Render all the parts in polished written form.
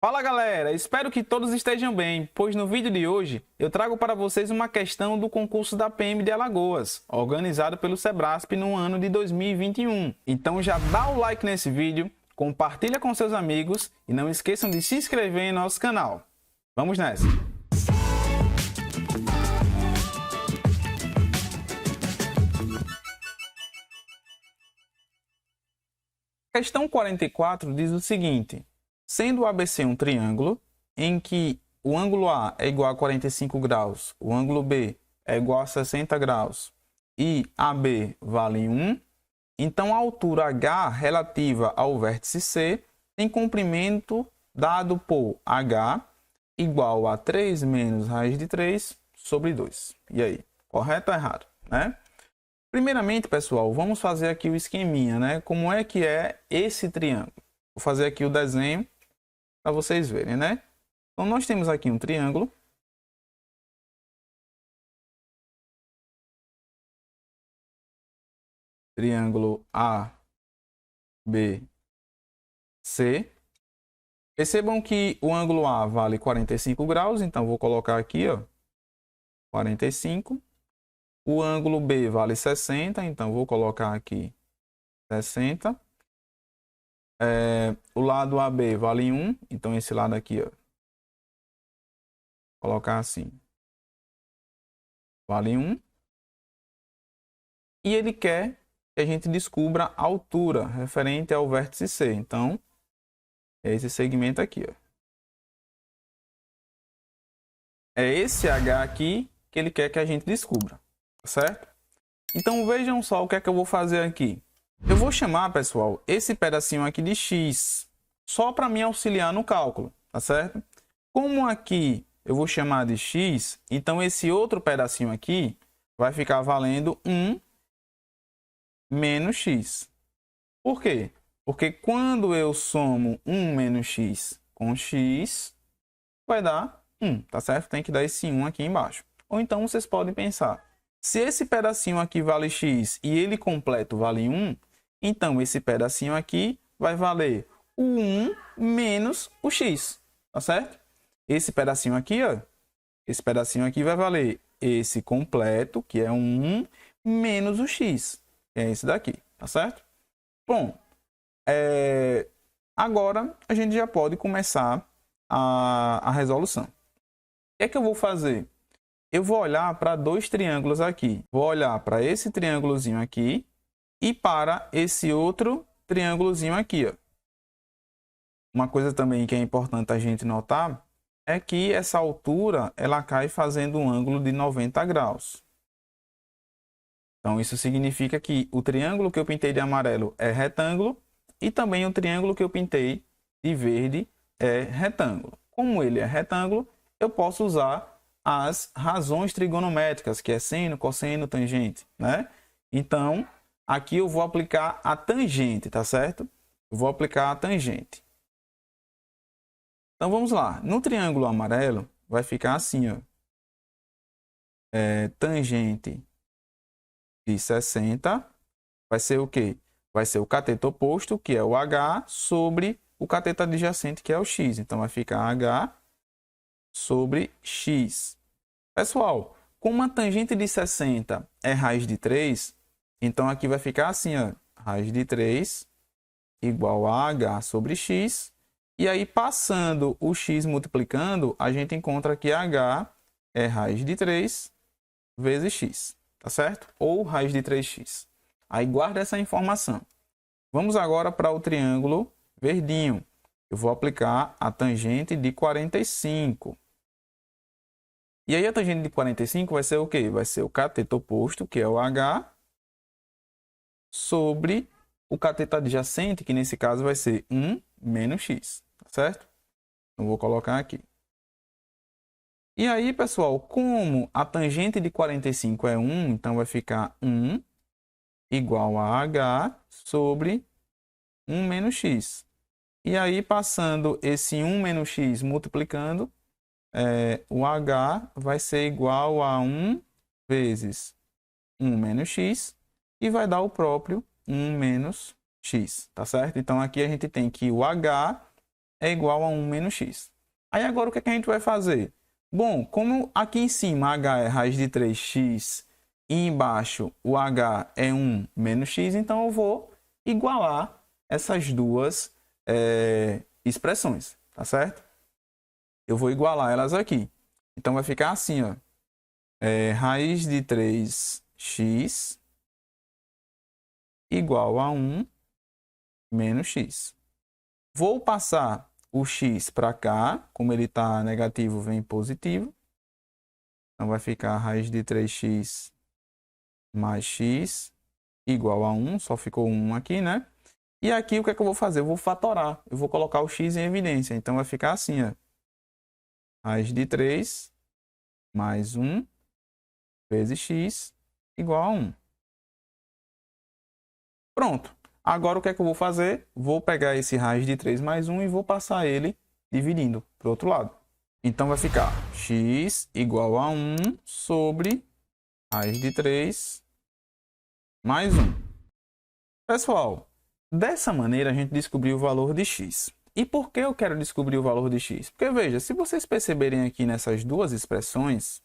Fala galera, espero que todos estejam bem, pois no vídeo de hoje eu trago para vocês uma questão do concurso da PM de Alagoas, organizado pelo Sebrasp no ano de 2021. Então já dá o like nesse vídeo, compartilha com seus amigos e não esqueçam de se inscrever em nosso canal. Vamos nessa! Questão 44 diz o seguinte: sendo o ABC um triângulo, em que o ângulo A é igual a 45 graus, o ângulo B é igual a 60 graus e AB vale 1, então a altura H relativa ao vértice C tem comprimento dado por H igual a 3 menos raiz de 3 sobre 2. E aí, correto ou errado, né? Primeiramente, pessoal, vamos fazer aqui o esqueminha, né? Como é que é esse triângulo? Vou fazer aqui o desenho para vocês verem, né? Então, nós temos aqui um triângulo. Triângulo ABC. Percebam que o ângulo A vale 45 graus, então vou colocar aqui, ó, 45. O ângulo B vale 60, então vou colocar aqui 60. O lado AB vale 1, então esse lado aqui, ó, vou colocar assim, vale 1. E ele quer que a gente descubra a altura referente ao vértice C. Então, é esse segmento aqui, ó. É esse H aqui que ele quer que a gente descubra, certo? Então, vejam só o que é que eu vou fazer aqui. Eu vou chamar, pessoal, esse pedacinho aqui de X, só para me auxiliar no cálculo, tá certo? Como aqui eu vou chamar de X, então esse outro pedacinho aqui vai ficar valendo 1 menos X. Por quê? Porque quando eu somo 1 menos X com X, vai dar 1, tá certo? Tem que dar esse 1 aqui embaixo. Ou então vocês podem pensar, se esse pedacinho aqui vale X e ele completo vale 1, então esse pedacinho aqui vai valer o 1 menos o X, tá certo? Esse pedacinho aqui, ó, esse pedacinho aqui vai valer esse completo, que é 1 menos o X, que é esse daqui, tá certo? Bom, agora a gente já pode começar a resolução. O que é que eu vou fazer? Eu vou olhar para dois triângulos aqui. Vou olhar para esse triângulozinho aqui e para esse outro triângulozinho aqui, ó. Uma coisa também que é importante a gente notar é que essa altura ela cai fazendo um ângulo de 90 graus. Então, isso significa que o triângulo que eu pintei de amarelo é retângulo e também o triângulo que eu pintei de verde é retângulo. Como ele é retângulo, eu posso usar as razões trigonométricas, que é seno, cosseno, tangente, né? Então, aqui eu vou aplicar a tangente, tá certo? Eu vou aplicar a tangente. Então, vamos lá. No triângulo amarelo, vai ficar assim, ó. Tangente de 60 vai ser o quê? Vai ser o cateto oposto, que é o H, sobre o cateto adjacente, que é o X. Então, vai ficar H sobre X. Pessoal, como a tangente de 60 é raiz de 3, então aqui vai ficar assim, ó, raiz de 3 igual a H sobre X. E aí, passando o X multiplicando, a gente encontra que H é raiz de 3 vezes X, tá certo? Ou raiz de 3x. Aí, guarda essa informação. Vamos agora para o triângulo verdinho. Eu vou aplicar a tangente de 45. E aí, a tangente de 45 vai ser o quê? Vai ser o cateto oposto, que é o H, sobre o cateto adjacente, que nesse caso vai ser 1 menos x, tá certo? Então, vou colocar aqui. E aí, pessoal, como a tangente de 45 é 1, então vai ficar 1 igual a H sobre 1 menos x. E aí, passando esse 1 menos x multiplicando, o H vai ser igual a 1 vezes 1 menos x e vai dar o próprio 1 menos x, tá certo? Então, aqui a gente tem que o H é igual a 1 menos x. Aí agora o que é que a gente vai fazer? Bom, como aqui em cima h é raiz de 3x e embaixo o h é 1 menos x, então eu vou igualar essas duas expressões, tá certo? Eu vou igualar elas aqui. Então vai ficar assim, ó. Raiz de 3x igual a 1 menos x. Vou passar o x para cá, como ele está negativo, vem positivo. Então vai ficar a raiz de 3x mais x igual a 1, só ficou 1 aqui, né? E aqui o que é que eu vou fazer? Eu vou fatorar, eu vou colocar o x em evidência. Então vai ficar assim, ó. Raiz de 3 mais 1 vezes x igual a 1. Pronto. Agora o que é que eu vou fazer? Vou pegar esse raiz de 3 mais 1 e vou passar ele dividindo para o outro lado. Então vai ficar x igual a 1 sobre raiz de 3 mais 1. Pessoal, dessa maneira a gente descobriu o valor de x. E por que eu quero descobrir o valor de x? Porque veja, se vocês perceberem aqui nessas duas expressões,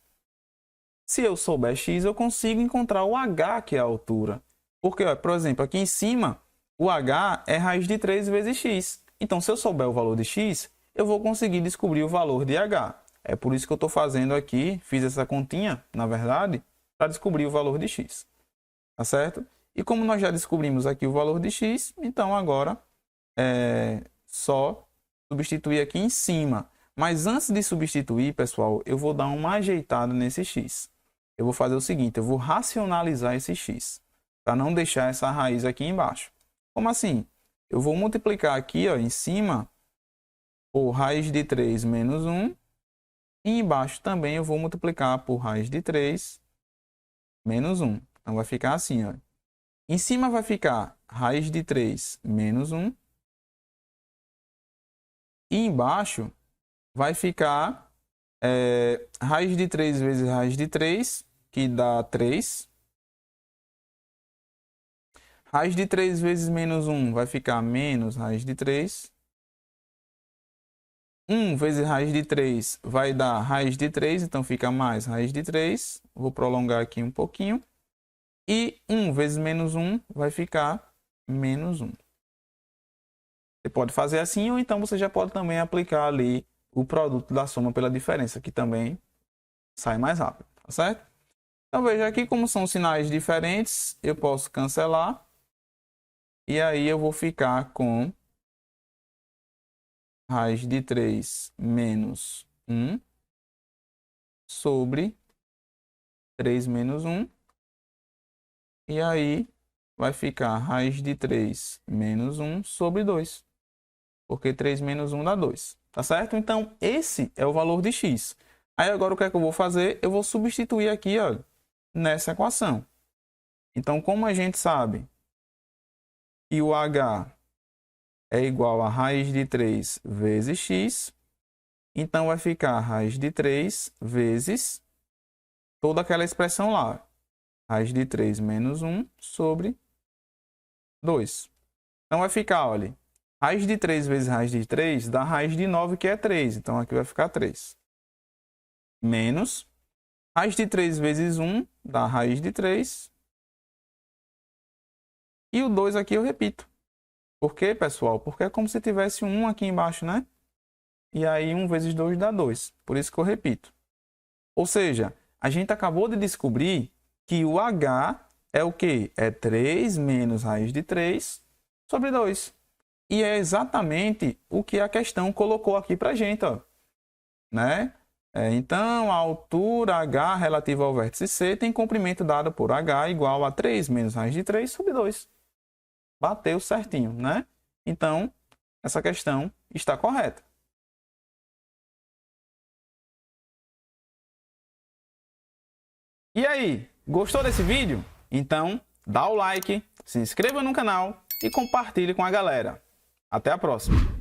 se eu souber x, eu consigo encontrar o h, que é a altura. Porque, ó, por exemplo, aqui em cima, o h é raiz de 3 vezes x. Então, se eu souber o valor de x, eu vou conseguir descobrir o valor de h. É por isso que eu estou fazendo aqui, fiz essa continha, na verdade, para descobrir o valor de x. Tá certo? E como nós já descobrimos aqui o valor de x, então agora é só substituir aqui em cima. Mas antes de substituir, pessoal, eu vou dar uma ajeitada nesse x. Eu vou fazer o seguinte, eu vou racionalizar esse x, para não deixar essa raiz aqui embaixo. Como assim? Eu vou multiplicar aqui, ó, em cima por raiz de 3 menos 1. E embaixo também eu vou multiplicar por raiz de 3 menos 1. Então vai ficar assim, ó. Em cima vai ficar raiz de 3 menos 1. E embaixo vai ficar raiz de 3 vezes raiz de 3, que dá 3. Raiz de 3 vezes menos 1 vai ficar menos raiz de 3. 1 vezes raiz de 3 vai dar raiz de 3, então fica mais raiz de 3. Vou prolongar aqui um pouquinho. E 1 vezes menos 1 vai ficar menos 1. Você pode fazer assim, ou então você já pode também aplicar ali o produto da soma pela diferença, que também sai mais rápido, tá certo? Então veja aqui como são sinais diferentes, eu posso cancelar. E aí eu vou ficar com raiz de 3 menos 1 sobre 3 menos 1. E aí vai ficar raiz de 3 menos 1 sobre 2. Porque 3 menos 1 dá 2. Tá certo? Então, esse é o valor de x. Aí agora o que é que eu vou fazer? Eu vou substituir aqui, ó, nessa equação. Então, como a gente sabe que o h é igual a raiz de 3 vezes x, então vai ficar raiz de 3 vezes toda aquela expressão lá. Raiz de 3 menos 1 sobre 2. Então vai ficar, olha, raiz de 3 vezes raiz de 3 dá raiz de 9, que é 3. Então aqui vai ficar 3. Menos raiz de 3 vezes 1 dá raiz de 3. E o 2 aqui eu repito. Por quê, pessoal? Porque é como se tivesse um 1 aqui embaixo, né? E aí 1 vezes 2 dá 2. Por isso que eu repito. Ou seja, a gente acabou de descobrir que o h é o quê? É 3 menos raiz de 3 sobre 2. E é exatamente o que a questão colocou aqui para a gente, ó. Né? Então, a altura h relativa ao vértice C tem comprimento dado por h igual a 3 menos raiz de 3 sobre 2. Bateu certinho, né? Então, essa questão está correta. E aí, gostou desse vídeo? Então, dá o like, se inscreva no canal e compartilhe com a galera. Até a próxima!